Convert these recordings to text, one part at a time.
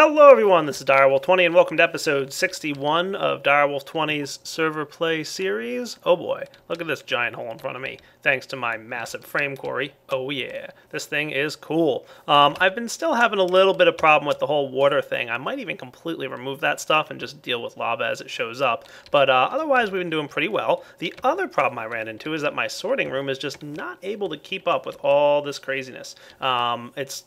Hello everyone, this is Direwolf20 and welcome to episode 61 of Direwolf20's server play series. Oh boy, look at this giant hole in front of me. Thanks to my massive frame quarry. Oh yeah, this thing is cool. I've been still having a little bit of problem with the whole water thing. I might even completely remove that stuff and just deal with lava as it shows up. But otherwise we've been doing pretty well. The other problem I ran into is that my sorting room is just not able to keep up with all this craziness. It's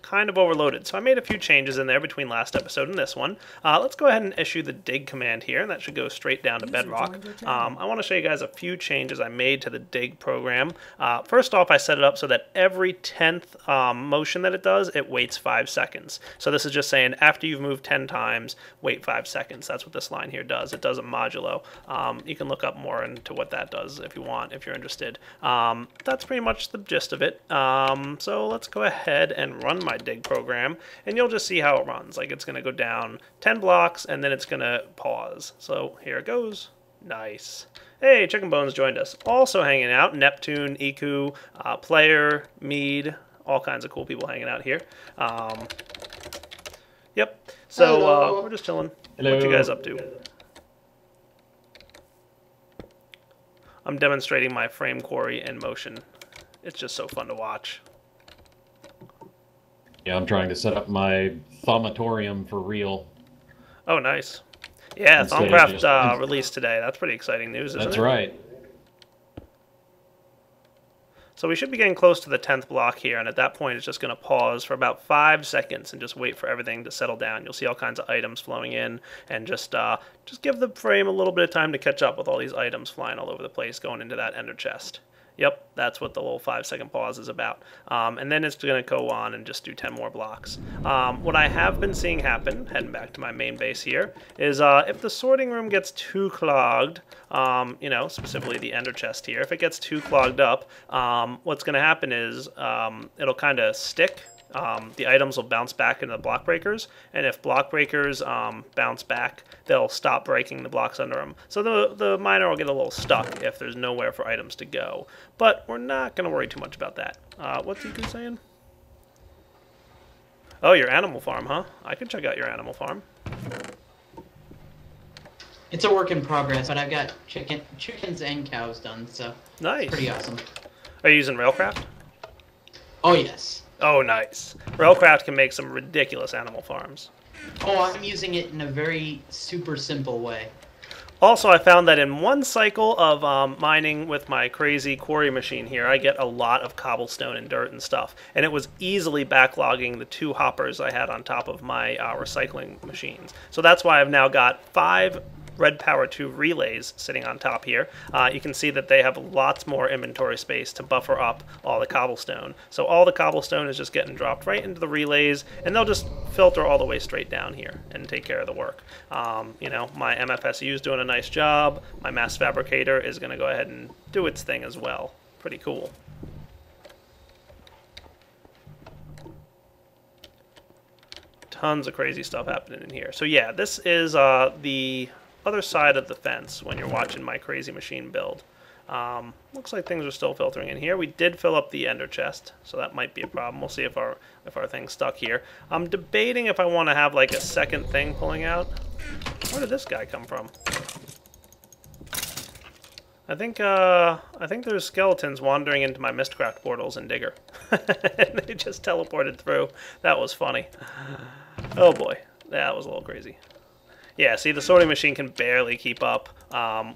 kind of overloaded. So I made a few changes in there between last episode and this one. Let's go ahead and issue the dig command here, and that should go straight down to bedrock. I want to show you guys a few changes I made to the dig program. First off, I set it up so that every 10th motion that it does, it waits 5 seconds. So this is just saying after you've moved 10 times, wait 5 seconds. That's what this line here does. It does a modulo. You can look up more into what that does if you want, if you're interested. That's pretty much the gist of it. So let's go ahead and run my dig program, and you'll just see how it runs. Like, it's going to go down 10 blocks and then it's going to pause. So here it goes. Nice. Hey, Chicken Bones joined us. Also hanging out, Neptune, Iku, Player, Mead, all kinds of cool people hanging out here. Yep. So we're just chilling. Hello. What you guys up to? I'm demonstrating my frame quarry in motion. It's just so fun to watch. Yeah, I'm trying to set up my thaumatorium for real. Oh, nice. Yeah, Thaumcraft released today. That's pretty exciting news, isn't it? That's right. So we should be getting close to the 10th block here, and at that point it's just going to pause for about 5 seconds and just wait for everything to settle down. You'll see all kinds of items flowing in, and just give the frame a little bit of time to catch up with all these items flying all over the place going into that ender chest. Yep, that's what the little 5-second pause is about. And then it's going to go on and just do 10 more blocks. What I have been seeing happen, heading back to my main base here, is if the sorting room gets too clogged, specifically the ender chest here, if it gets too clogged up, what's going to happen is it'll kind of stick. The items will bounce back into the block breakers, and if block breakers bounce back, they'll stop breaking the blocks under them. So the miner will get a little stuck if there's nowhere for items to go. But we're not going to worry too much about that. What's Iku saying? Oh, your animal farm, huh? I could check out your animal farm. It's a work in progress, but I've got chickens and cows done, so nice. It's pretty awesome. Are you using Railcraft? Oh, yes. Oh, nice. Railcraft can make some ridiculous animal farms. Oh, I'm using it in a very super simple way. Also, I found that in one cycle of mining with my crazy quarry machine here, I get a lot of cobblestone and dirt and stuff. And it was easily backlogging the 2 hoppers I had on top of my recycling machines. So that's why I've now got 5 Red Power 2 relays sitting on top here. You can see that they have lots more inventory space to buffer up all the cobblestone. So all the cobblestone is just getting dropped right into the relays, and they'll just filter all the way straight down here and take care of the work. My MFSU is doing a nice job. My mass fabricator is going to go ahead and do its thing as well. Pretty cool. Tons of crazy stuff happening in here. So yeah, this is the other side of the fence when you're watching my crazy machine build. Looks like things are still filtering in here. We did fill up the ender chest, so that might be a problem. We'll see if our thing's stuck here. I'm debating if I want to have like a second thing pulling out. Where did this guy come from? I think there's skeletons wandering into my Mistcraft portals in Digger. And they just teleported through. That was funny. Oh boy, that was a little crazy. Yeah, see, the sorting machine can barely keep up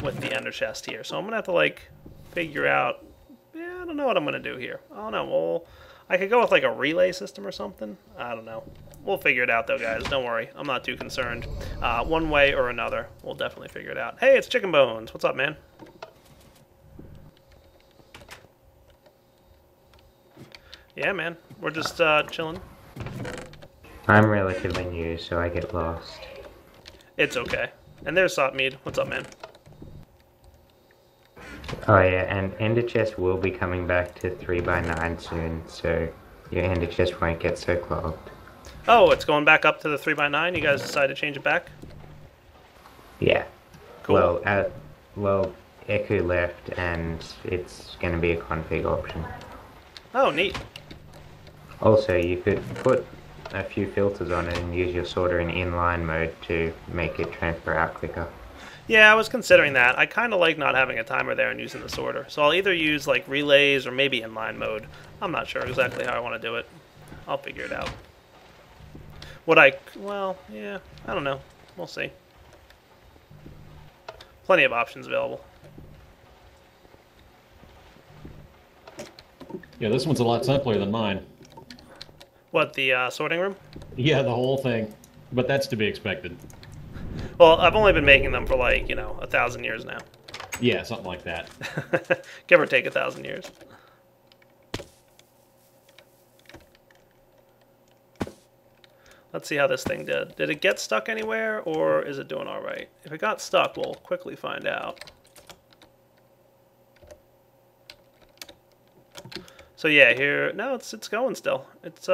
with the ender chest here. So I'm going to have to, like, figure out... Yeah, I don't know what I'm going to do here. I don't know. Well, I could go with, like, a relay system or something. I don't know. We'll figure it out, though, guys. Don't worry. I'm not too concerned. One way or another, we'll definitely figure it out. Hey, it's Chicken Bones. What's up, man? Yeah, man. We're just chilling. I'm relatively new, so I get lost. It's okay. And there's Sotmead. What's up, man? Oh yeah, and ender chest will be coming back to 3x9 soon, so your ender chest won't get so clogged. Oh, it's going back up to the 3x9? You guys decided to change it back? Yeah. Cool. Well, Echo left, and it's going to be a config option. Oh, neat. Also, you could put a few filters on it and use your sorter in inline mode to make it transfer out quicker. Yeah, I was considering that. I kind of like not having a timer there and using the sorter. So I'll either use like relays or maybe inline mode. I'm not sure exactly how I want to do it. I'll figure it out. Well, yeah, I don't know. We'll see. Plenty of options available. Yeah, this one's a lot simpler than mine. What, the sorting room? Yeah, the whole thing. But that's to be expected. Well, I've only been making them for like, 1,000 years now. Yeah, something like that. Give or take 1,000 years. Let's see how this thing did. Did it get stuck anywhere, or is it doing all right? If it got stuck, we'll quickly find out. So yeah, here, no, it's going still. It's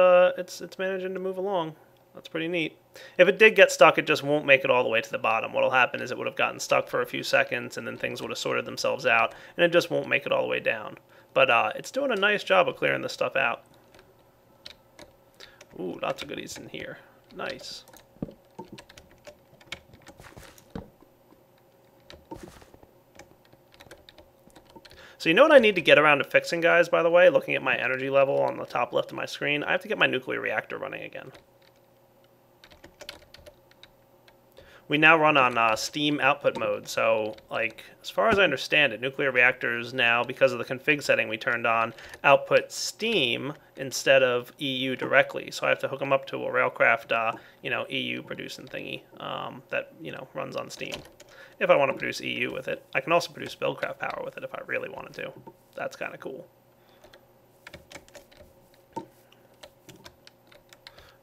managing to move along. That's pretty neat. If it did get stuck, it just won't make it all the way to the bottom. What'll happen is it would have gotten stuck for a few seconds, and then things would have sorted themselves out, and it just won't make it all the way down. But it's doing a nice job of clearing this stuff out. Ooh, lots of goodies in here. Nice. So you know what I need to get around to fixing, guys, by the way? Looking at my energy level on the top left of my screen, I have to get my nuclear reactor running again. We now run on Steam output mode, so, like, as far as I understand it, nuclear reactors now, because of the config setting we turned on, output Steam instead of EU directly. So I have to hook them up to a Railcraft, EU producing thingy that, runs on Steam. If I want to produce EU with it. I can also produce Buildcraft power with it if I really wanted to. That's kind of cool.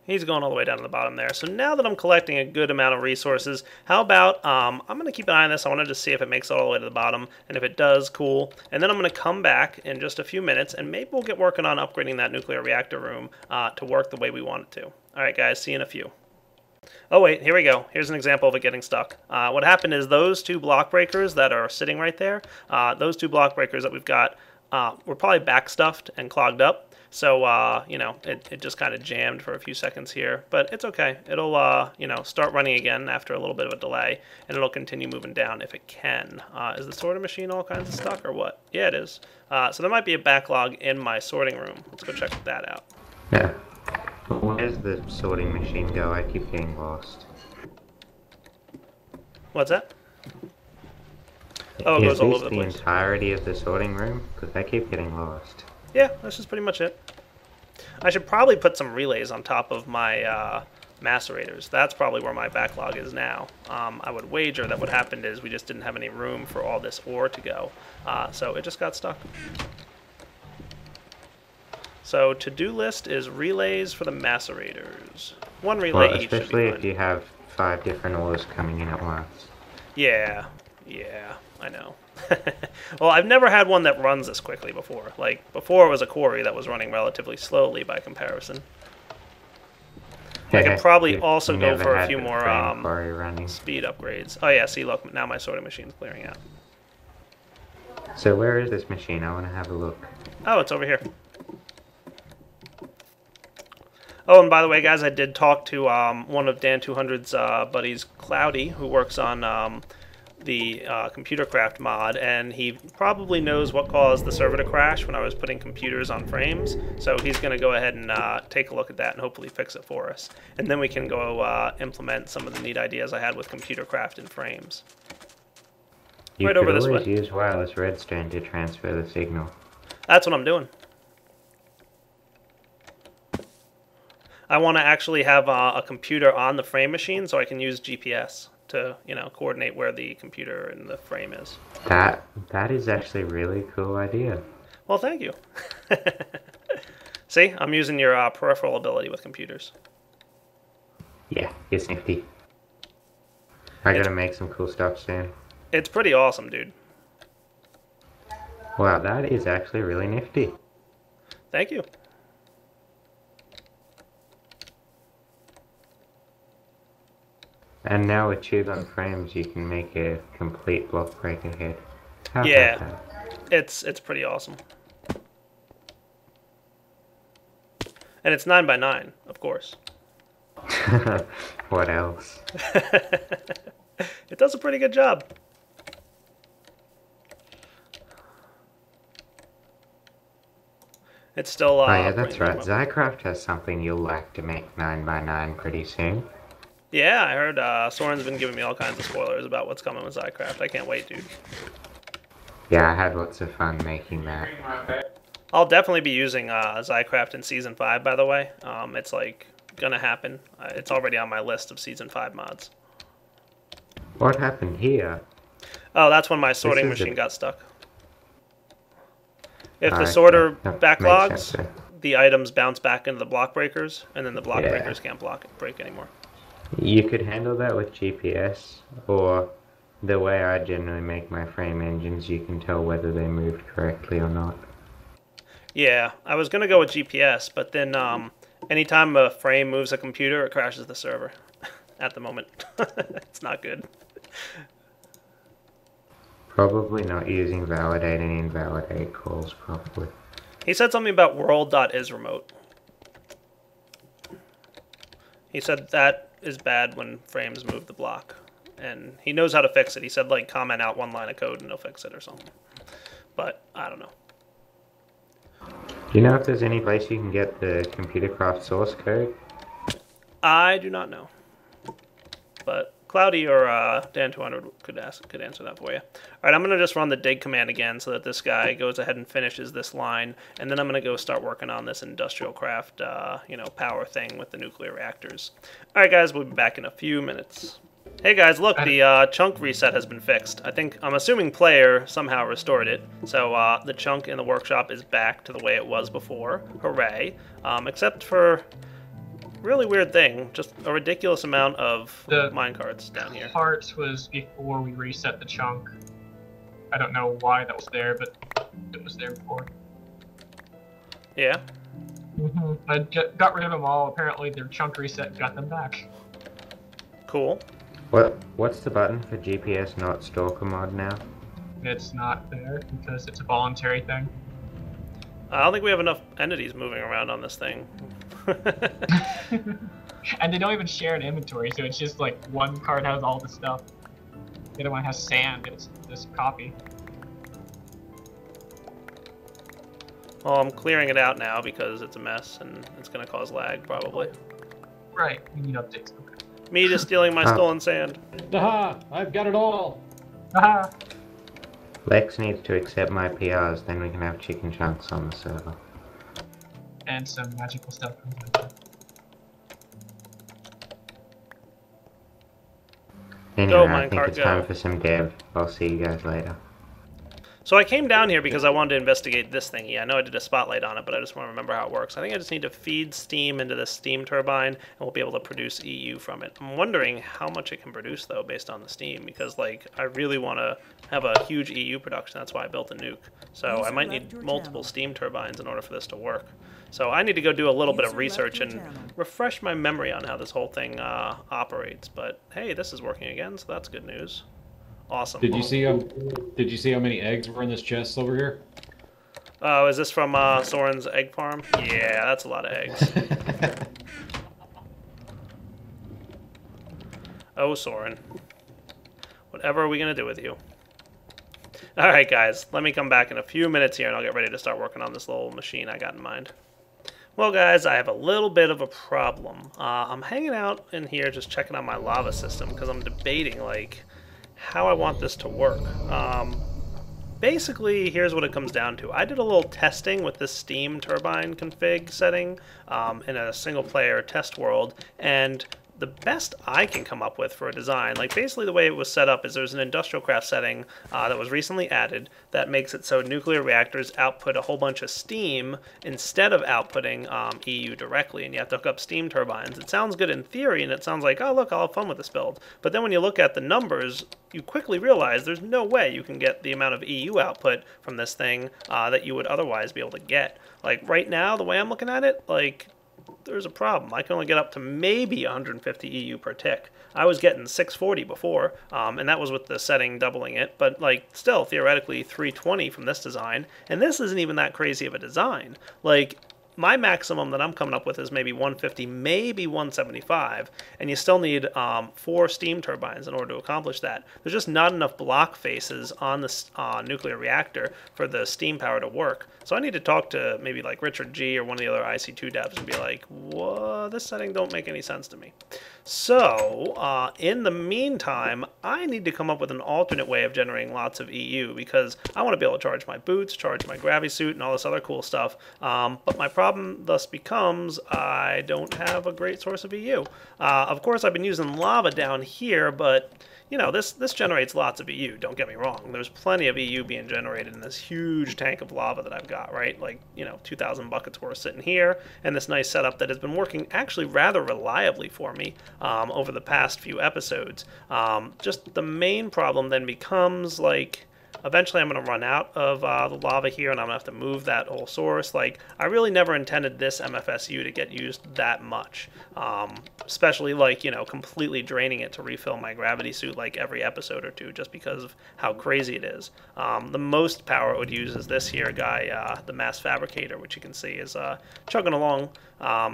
He's going all the way down to the bottom there. So now that I'm collecting a good amount of resources, how about, I'm going to keep an eye on this. I want to just see if it makes it all the way to the bottom. And if it does, cool. And then I'm going to come back in just a few minutes, and maybe we'll get working on upgrading that nuclear reactor room to work the way we want it to. All right, guys, see you in a few. Oh, wait, here we go. Here's an example of it getting stuck. What happened is those two block breakers that are sitting right there, those two block breakers that we've got were probably backstuffed and clogged up. So, it just kind of jammed for a few seconds here, but it's okay. It'll, start running again after a little bit of a delay, and it'll continue moving down if it can. Is the sorting machine all kinds of stuck or what? Yeah, it is. So there might be a backlog in my sorting room. Let's go check that out. Yeah. Where's the sorting machine go? I keep getting lost. What's that? Oh, it goes all over the place. Is this the entirety of the sorting room? Because I keep getting lost. Yeah, this is pretty much it. I should probably put some relays on top of my macerators. That's probably where my backlog is now. I would wager that what happened is we just didn't have any room for all this ore to go. So it just got stuck. So to-do list is relays for the macerators. One relay each should be fine. Especially if you have 5 different ores coming in at once. Yeah, I know. Well, I've never had one that runs this quickly before. Like, before it was a quarry that was running relatively slowly by comparison. I could probably also go for a few more speed upgrades. Oh yeah, see, look, now my sorting machine's clearing out. So where is this machine? I want to have a look. Oh, it's over here. Oh, and by the way, guys, I did talk to one of Dan200's buddies, Cloudy, who works on the ComputerCraft mod, and he probably knows what caused the server to crash when I was putting computers on frames. So he's going to go ahead and take a look at that and hopefully fix it for us. And then we can go implement some of the neat ideas I had with ComputerCraft in frames. You right over this way. You could always use wireless redstone to transfer the signal. That's what I'm doing. I want to actually have a computer on the frame machine so I can use GPS to, coordinate where the computer and the frame is. That is actually a really cool idea. Well, thank you. See, I'm using your peripheral ability with computers. Yeah, it's nifty. I gotta make some cool stuff soon. It's pretty awesome, dude. Wow, that is actually really nifty. Thank you. And now with tube on frames, you can make a complete block breaker head. How yeah, about that? It's pretty awesome. And it's 9x9, of course. What else? It does a pretty good job. It's still Oh yeah, that's pretty right. new. Zycraft has something you'll like to make 9x9 pretty soon. Yeah, I heard Soren's been giving me all kinds of spoilers about what's coming with Zycraft. I can't wait, dude. Yeah, I had lots of fun making that. I'll definitely be using Zycraft in Season 5, by the way. It's, like, gonna happen. It's already on my list of Season 5 mods. What happened here? Oh, that's when my sorting This is machine a- got stuck. If the Alright, sorter yeah, that makes backlogs, sense then. the items bounce back into the block breakers, and then the block Yeah. breakers can't break anymore. You could handle that with GPS, or the way I generally make my frame engines, you can tell whether they moved correctly or not. Yeah, I was gonna go with GPS, but then anytime a frame moves a computer, it crashes the server. At the moment, it's not good. Probably not using validate and invalidate calls properly. He said something about world.isRemote. He said that is bad when frames move the block, and he knows how to fix it. He said, like, comment out one line of code and he'll fix it or something. But I don't know. Do you know if there's any place you can get the ComputerCraft source code? I do not know. But Cloudy or Dan200 could answer that for you. Alright, I'm going to just run the dig command again so that this guy goes ahead and finishes this line, and then I'm going to go start working on this industrial craft, power thing with the nuclear reactors. Alright guys, we'll be back in a few minutes. Hey guys, look, the chunk reset has been fixed. I'm assuming player somehow restored it, so the chunk in the workshop is back to the way it was before. Hooray. Except for really weird thing, just a ridiculous amount of minecarts down here. Parts was before we reset the chunk. I don't know why that was there, but it was there before. Yeah? I got rid of them all. Apparently their chunk reset got them back. Cool. What's the button for GPS not stalker mod now? It's not there because it's a voluntary thing. I don't think we have enough entities moving around on this thing. And they don't even share an inventory, so it's just like one card has all the stuff. The other one has sand, and it's this copy. Well, I'm clearing it out now because it's a mess and it's going to cause lag, probably. Right, we need updates. Me just stealing my stolen sand. Aha! I've got it all! Haha! Lex needs to accept my PRs, then we can have chicken chunks on the server. And some magical stuff. Anyway, I minecart, think it's go. time for some dev. I'll see you guys later. So I came down here because I wanted to investigate this thingy. I know I did a spotlight on it, but I just want to remember how it works. I think I just need to feed steam into this steam turbine, and we'll be able to produce EU from it. I'm wondering how much it can produce, though, based on the steam, because, like, I really want to have a huge EU production. That's why I built a nuke. So I might need multiple steam turbines in order for this to work. So I need to go do a little bit of research and refresh my memory on how this whole thing operates. But, hey, this is working again, so that's good news. Awesome. Did you see how many eggs were in this chest over here? Oh, is this from Soren's egg farm? Yeah, that's a lot of eggs. Oh, Soren. Whatever are we going to do with you? Alright, guys. Let me come back in a few minutes here, and I'll get ready to start working on this little machine I got in mind. Well, guys, I have a little bit of a problem. I'm hanging out in here just checking on my lava system, because I'm debating, like, how I want this to work. Basically, here's what it comes down to. I did a little testing with this steam turbine config setting in a single-player test world, and the best I can come up with for a design, like basically the way it was set up is there's an industrial craft setting that was recently added that makes it so nuclear reactors output a whole bunch of steam instead of outputting EU directly, and you have to hook up steam turbines. It sounds good in theory, and it sounds like, oh look, I'll have fun with this build. But then when you look at the numbers, you quickly realize there's no way you can get the amount of EU output from this thing that you would otherwise be able to get. Like right now, the way I'm looking at it, like, there's a problem. I can only get up to maybe 150 EU per tick. I was getting 640 before, and that was with the setting doubling it, but like still theoretically 320 from this design, and this isn't even that crazy of a design. Like my maximum that I'm coming up with is maybe 150, maybe 175, and you still need 4 steam turbines in order to accomplish that. There's just not enough block faces on the nuclear reactor for the steam power to work. So I need to talk to maybe like Richard G or one of the other IC2 devs and be like, "What? This setting don't make any sense to me." So in the meantime, I need to come up with an alternate way of generating lots of EU, because I want to be able to charge my boots, charge my gravity suit, and all this other cool stuff. But my problem thus becomes I don't have a great source of EU. Of course, I've been using lava down here, but you know, this generates lots of EU, don't get me wrong. There's plenty of EU being generated in this huge tank of lava that I've got, right? Like, you know, 2,000 buckets worth sitting here, and this nice setup that has been working actually rather reliably for me over the past few episodes. Just the main problem then becomes, like, eventually I'm going to run out of the lava here, and I'm going to have to move that whole source. Like, I really never intended this MFSU to get used that much. Especially, like, you know, completely draining it to refill my gravity suit, like, every episode or two, just because of how crazy it is. The most power it would use is this here guy, the mass fabricator, which you can see is chugging along.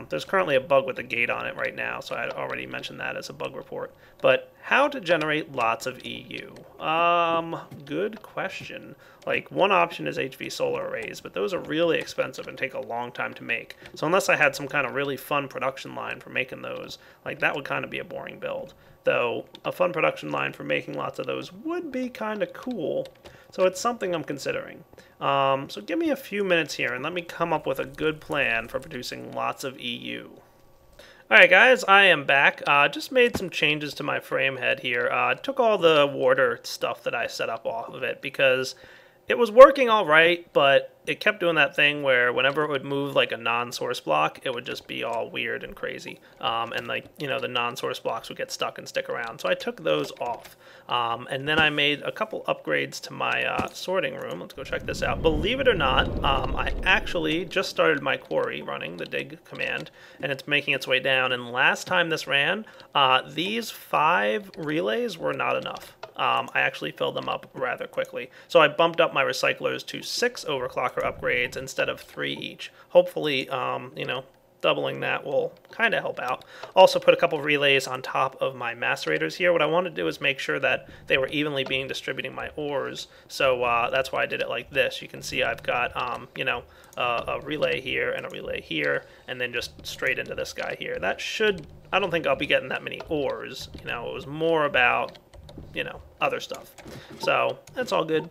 There's currently a bug with a gate on it right now, so I already mentioned that as a bug report. But how to generate lots of EU? Good question. Like, one option is HV solar arrays, but those are really expensive and take a long time to make. So unless I had some kind of really fun production line for making those, like, that would kind of be a boring build. Though a fun production line for making lots of those would be kind of cool. So it's something I'm considering. So give me a few minutes here and let me come up with a good plan for producing lots of EU. Alright guys, I am back. Just made some changes to my frame head here. Took all the water stuff that I set up off of it because it was working alright, but it kept doing that thing where whenever it would move like a non-source block, it would just be all weird and crazy. And like, you know, the non-source blocks would get stuck and stick around. So I took those off. And then I made a couple upgrades to my sorting room. Let's go check this out. Believe it or not, I actually just started my quarry running, the dig command, and it's making its way down. And last time this ran, these 5 relays were not enough. I actually filled them up rather quickly. So I bumped up my recyclers to 6 overclocker upgrades instead of 3 each. Hopefully, you know, doubling that will kind of help out. Also put a couple relays on top of my macerators here. What I want to do is make sure that they were evenly being distributing my ores. So that's why I did it like this. You can see I've got, you know, a relay here and a relay here, and then just straight into this guy here. That should, I don't think I'll be getting that many ores. You know, it was more about, you know, other stuff. So that's all good.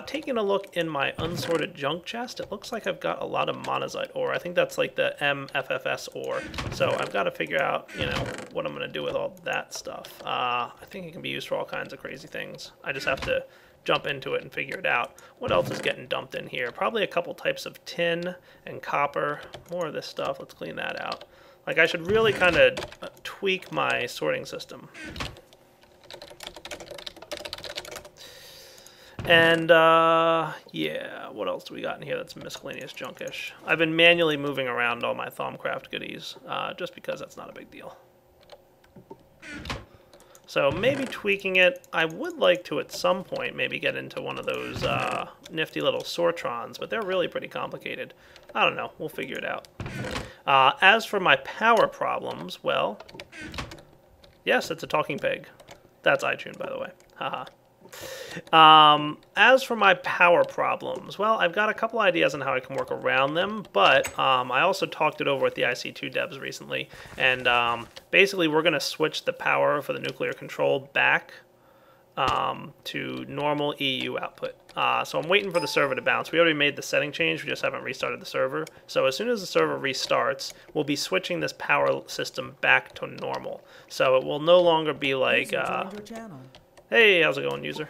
Taking a look in my unsorted junk chest, it looks like I've got a lot of monazite ore. I think that's like the MFFS ore. So I've got to figure out, you know, what I'm going to do with all that stuff. I think it can be used for all kinds of crazy things. I just have to jump into it and figure it out. What else is getting dumped in here? Probably a couple types of tin and copper. More of this stuff. Let's clean that out. Like, I should really kind of tweak my sorting system. And, yeah, what else do we got in here that's miscellaneous junkish? I've been manually moving around all my Thaumcraft goodies, just because that's not a big deal. So maybe tweaking it. I would like to, at some point, maybe get into one of those nifty little sortrons, but they're really pretty complicated. I don't know. We'll figure it out. As for my power problems, well, yes, it's a talking pig. That's iTunes, by the way. Haha. As for my power problems, well, I've got a couple ideas on how I can work around them, but I also talked it over with the IC2 devs recently, and basically we're going to switch the power for the nuclear control back to normal EU output. So I'm waiting for the server to bounce. We already made the setting change, we just haven't restarted the server. So as soon as the server restarts, we'll be switching this power system back to normal. So it will no longer be like... Hey, how's it going, user?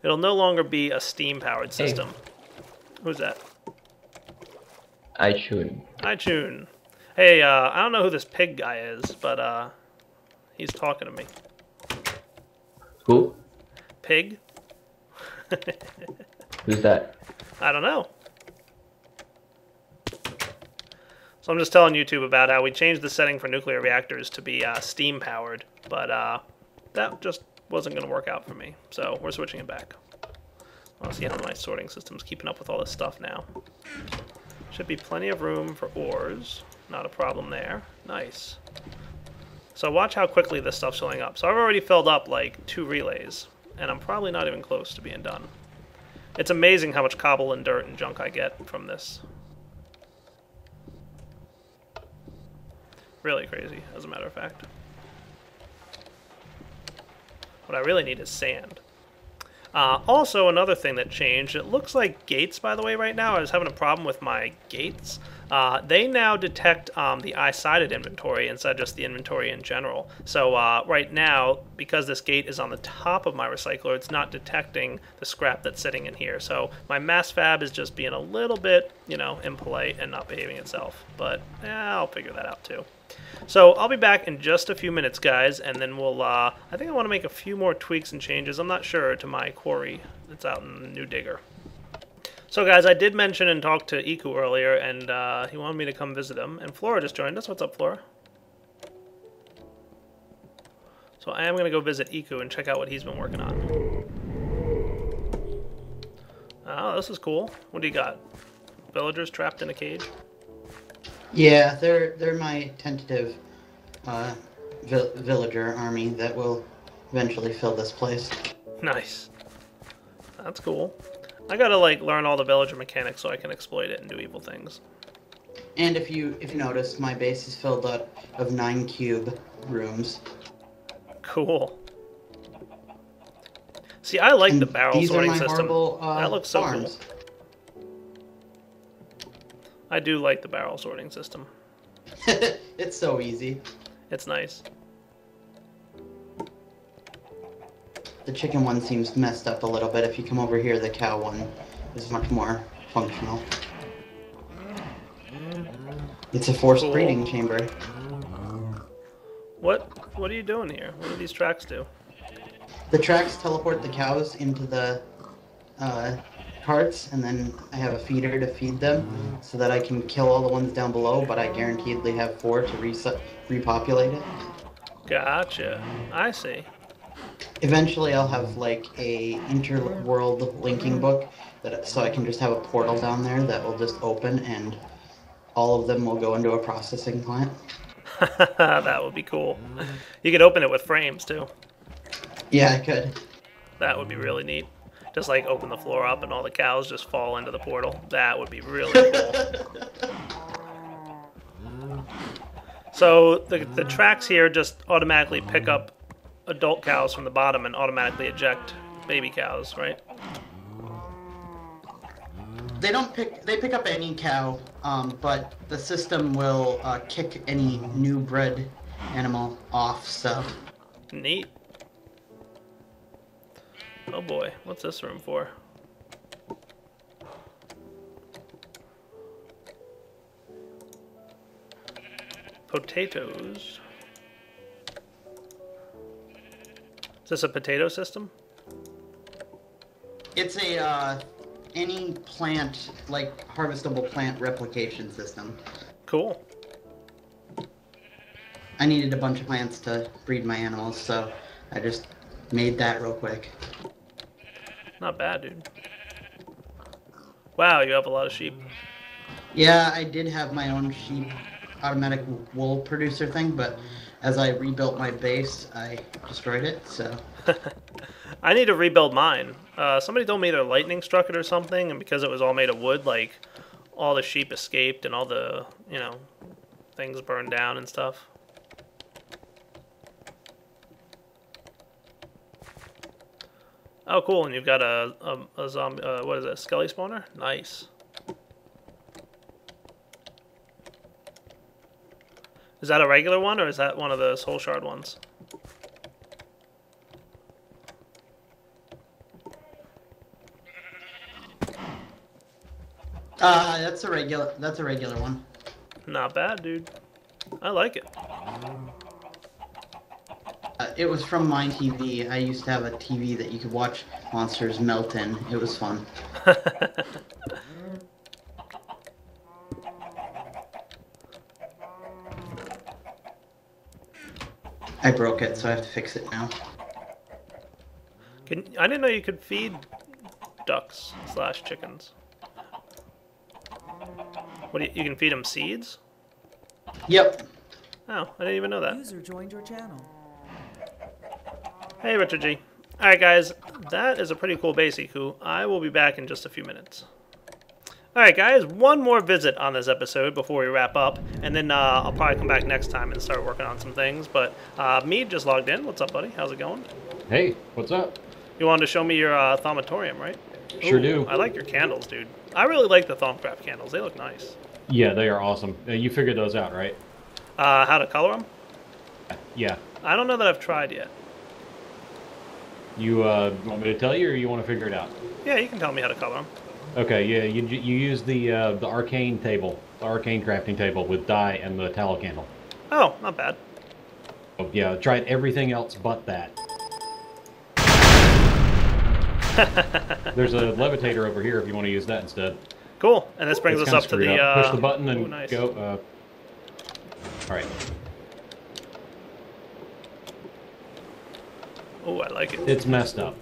It'll no longer be a steam-powered system. Hey. Who's that? iTunes. Hey, I don't know who this pig guy is, but he's talking to me. Who? Pig? Who's that? I don't know. So I'm just telling YouTube about how we changed the setting for nuclear reactors to be steam-powered, but that just wasn't going to work out for me, so we're switching it back. I want to see how my sorting system's keeping up with all this stuff now. Should be plenty of room for ores. Not a problem there. Nice. So watch how quickly this stuff's filling up. So I've already filled up like 2 relays, and I'm probably not even close to being done. It's amazing how much cobble and dirt and junk I get from this. Really crazy, as a matter of fact. What I really need is sand. Also, another thing that changed, it looks like gates, by the way, right now. I was having a problem with my gates. They now detect the eye-sided inventory instead of just the inventory in general. So right now, because this gate is on the top of my recycler, it's not detecting the scrap that's sitting in here. So my mass fab is just being a little bit, you know, impolite and not behaving itself. But yeah, I'll figure that out too. So I'll be back in just a few minutes, guys, and then we'll, I think I want to make a few more tweaks and changes, I'm not sure, to my quarry that's out in the New Digger. So guys, I did mention and talk to Iku earlier, and he wanted me to come visit him, and Flora just joined us. What's up, Flora? So I am going to go visit Iku and check out what he's been working on. Oh, this is cool. What do you got? Villagers trapped in a cage? Yeah, they're my tentative villager army that will eventually fill this place. Nice. That's cool. I gotta like learn all the villager mechanics so I can exploit it and do evil things. And if you notice, my base is filled up of 9 cube rooms. Cool. See, I like the barrel sorting system. Horrible, that looks so farms. cool. I do like the barrel sorting system. It's so easy. It's nice. The chicken one seems messed up a little bit. If you come over here, the cow one is much more functional. It's a forced breeding chamber. What are you doing here? What do these tracks do? The tracks teleport the cows into the carts, and then I have a feeder to feed them so that I can kill all the ones down below, but I guaranteedly have 4 to repopulate it. Gotcha. I see. Eventually I'll have like a interworld linking book so I can just have a portal down there that will just open and all of them will go into a processing plant. That would be cool. You could open it with frames too. Yeah, I could. That would be really neat. Just like open the floor up and all the cows just fall into the portal. That would be really cool. So the tracks here just automatically pick up adult cows from the bottom and automatically eject baby cows, right? They pick up any cow, but the system will kick any new bred animal off, so. Neat. Oh boy, what's this room for? Potatoes. Is this a potato system? It's a any plant, like harvestable plant replication system. Cool. I needed a bunch of plants to breed my animals, so I just made that real quick. Not bad, dude. Wow, you have a lot of sheep. Yeah, I did have my own sheep automatic wool producer thing, but as I rebuilt my base, I destroyed it, so. I need to rebuild mine. Somebody told me either lightning struck it or something, and because it was all made of wood, like, all the sheep escaped and all the, you know, things burned down and stuff. Oh, cool, and you've got a zombie, what is it, a skelly spawner? Nice. Is that a regular one, or is that one of the soul shard ones? That's a regular one. Not bad, dude. I like it. It was from my TV. I used to have a TV that you could watch monsters melt in. It was fun. I broke it, so I have to fix it now. I didn't know you could feed ducks / chickens. What do you can feed them seeds? Yep. Oh, I didn't even know that. User joined your channel. Hey, Richard G. Alright, guys, that is a pretty cool base, Iku. I will be back in just a few minutes. Alright, guys, one more visit on this episode before we wrap up, and then I'll probably come back next time and start working on some things. But Mead just logged in. What's up, buddy? How's it going? Hey, what's up? You wanted to show me your thaumatorium, right? Sure Ooh, do. I like your candles, dude. I really like the Thaumcraft candles. They look nice. Yeah, they are awesome. You figured those out, right? How to color them? Yeah. I don't know that I've tried yet. You want me to tell you, or you want to figure it out? Yeah, you can tell me how to color them. Okay, yeah, you use the arcane table, the arcane crafting table with dye and the tallow candle. Oh, not bad. Oh, yeah, tried everything else but that. There's a levitator over here if you want to use that instead. Cool. And this brings It's us kinda up to the... screwed up. Push the button and ooh, nice. go. All right. Oh, I like it. It's messed up.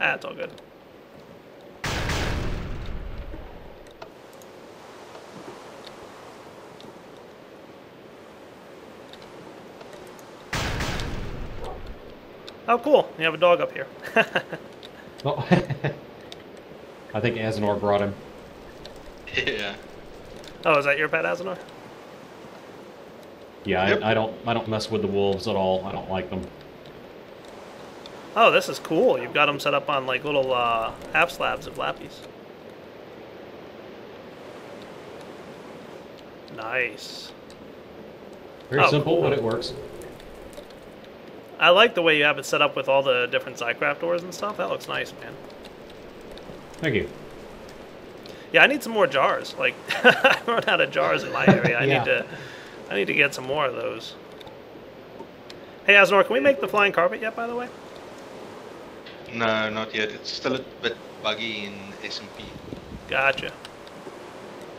Ah, it's all good. Oh, cool. You have a dog up here. Oh. I think Asinor brought him. Yeah. Oh, is that your pet, Asinor? Yeah, Yep. I don't mess with the wolves at all. I don't like them. Oh, this is cool. You've got them set up on like little half slabs of lappies. Nice. Very Oh, simple, cool. but it works. I like the way you have it set up with all the different Zycraft doors and stuff. That looks nice, man. Thank you. Yeah, I need some more jars. Like, I run out of jars in my area. I need to get some more of those. Hey, Asinor, can we make the flying carpet yet, by the way? No, not yet. It's still a bit buggy in SMP. Gotcha.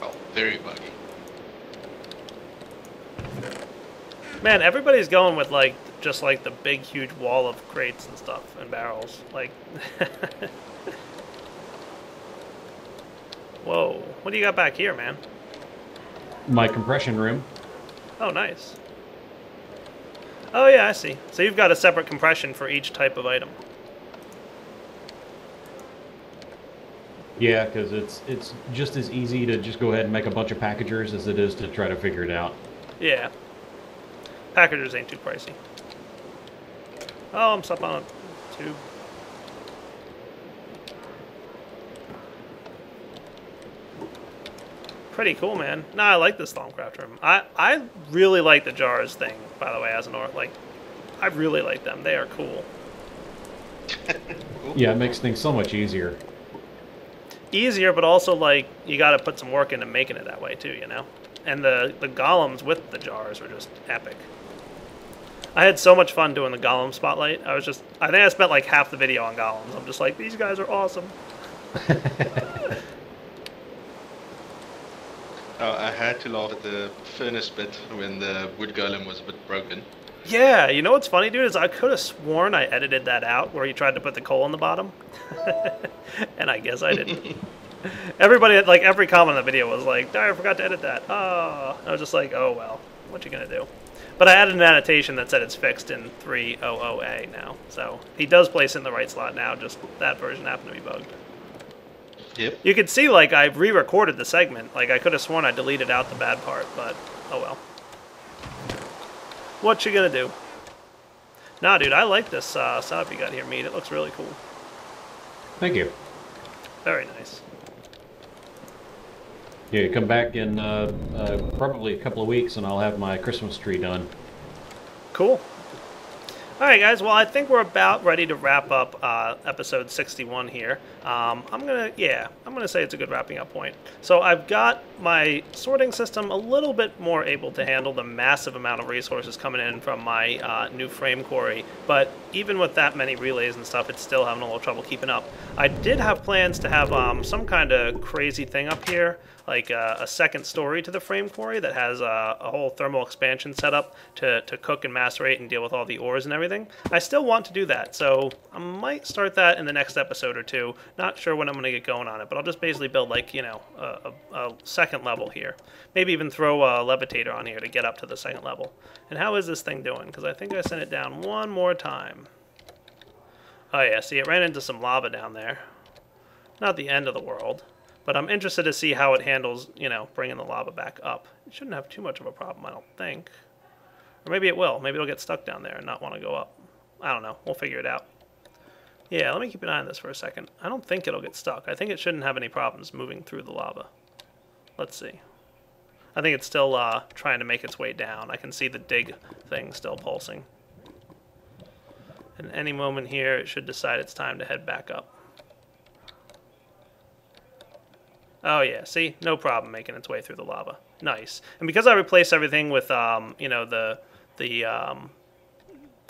Well, very buggy. Man, everybody's going with, like, just, like, the big, huge wall of crates and stuff and barrels. Like, whoa. What do you got back here, man? My compression room. Oh, nice. Oh, yeah, I see. So you've got a separate compression for each type of item. Yeah, because it's just as easy to just go ahead and make a bunch of packagers as it is to try to figure it out. Yeah. Packagers ain't too pricey. Oh, I'm stuck on a tube. Pretty cool, man. Nah, I like this Thaumcraft room. I really like the jars thing, by the way, Asinor. Like, I really like them. They are cool. Yeah, it makes things so much easier. Easier, but also, like, you gotta put some work into making it that way, too, you know? And the golems with the jars are just epic. I had so much fun doing the golem spotlight. I think I spent like half the video on golems. I'm just like, these guys are awesome. I had to laugh at the furnace bit when the wood golem was a bit broken. Yeah, you know what's funny, dude, is I could have sworn I edited that out where he tried to put the coal on the bottom. And I guess I didn't. Everybody, like, every comment on the video was like, I forgot to edit that. Oh, I was just like, oh, well, what you gonna do? But I added an annotation that said it's fixed in 300A now. So he does place it in the right slot now, just that version happened to be bugged. Yep. You can see, like, I re-recorded the segment. Like, I could have sworn I deleted out the bad part, but oh well. What you gonna do? Nah, dude, I like this setup you got here, Mead. It looks really cool. Thank you. Very nice. Yeah, come back in probably a couple of weeks and I'll have my Christmas tree done. Cool. Alright guys, well I think we're about ready to wrap up episode 61 here. I'm gonna say it's a good wrapping up point. So I've got my sorting system a little bit more able to handle the massive amount of resources coming in from my new frame quarry, but even with that many relays and stuff, it's still having a little trouble keeping up. I did have plans to have some kind of crazy thing up here, like a second story to the frame quarry that has a whole thermal expansion set up to cook and macerate and deal with all the ores and everything. everything. I still want to do that, so I might start that in the next episode or two. Not sure when I'm going to get going on it, but I'll just basically build, like, you know, a second level here. Maybe even throw a levitator on here to get up to the second level. And how is this thing doing? Because I think I sent it down one more time. Oh yeah, see, it ran into some lava down there. Not the end of the world, but I'm interested to see how it handles, you know, bringing the lava back up. It shouldn't have too much of a problem, I don't think. Or maybe it will. Maybe it'll get stuck down there and not want to go up. I don't know. We'll figure it out. Yeah, let me keep an eye on this for a second. I don't think it'll get stuck. I think it shouldn't have any problems moving through the lava. Let's see. I think it's still trying to make its way down. I can see the dig thing still pulsing. And any moment here, it should decide it's time to head back up. Oh yeah, see? No problem making its way through the lava. Nice. And because I replaced everything with, you know, the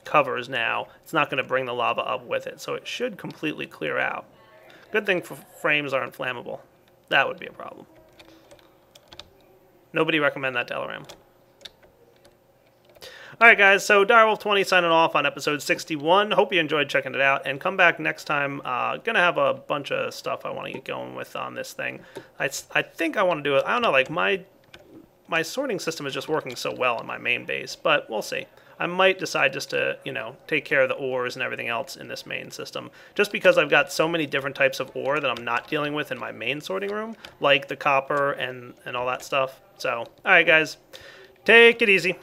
covers now, it's not going to bring the lava up with it. So it should completely clear out. Good thing frames aren't flammable. That would be a problem. Nobody recommend that to LRM. Alright guys, so Direwolf20 signing off on episode 61. Hope you enjoyed checking it out, and come back next time. Gonna have a bunch of stuff I want to get going with on this thing. I think I want to do it. I don't know, like my sorting system is just working so well on my main base, but we'll see. I might decide just to, you know, take care of the ores and everything else in this main system, just because I've got so many different types of ore that I'm not dealing with in my main sorting room, like the copper and all that stuff. So, alright guys, take it easy.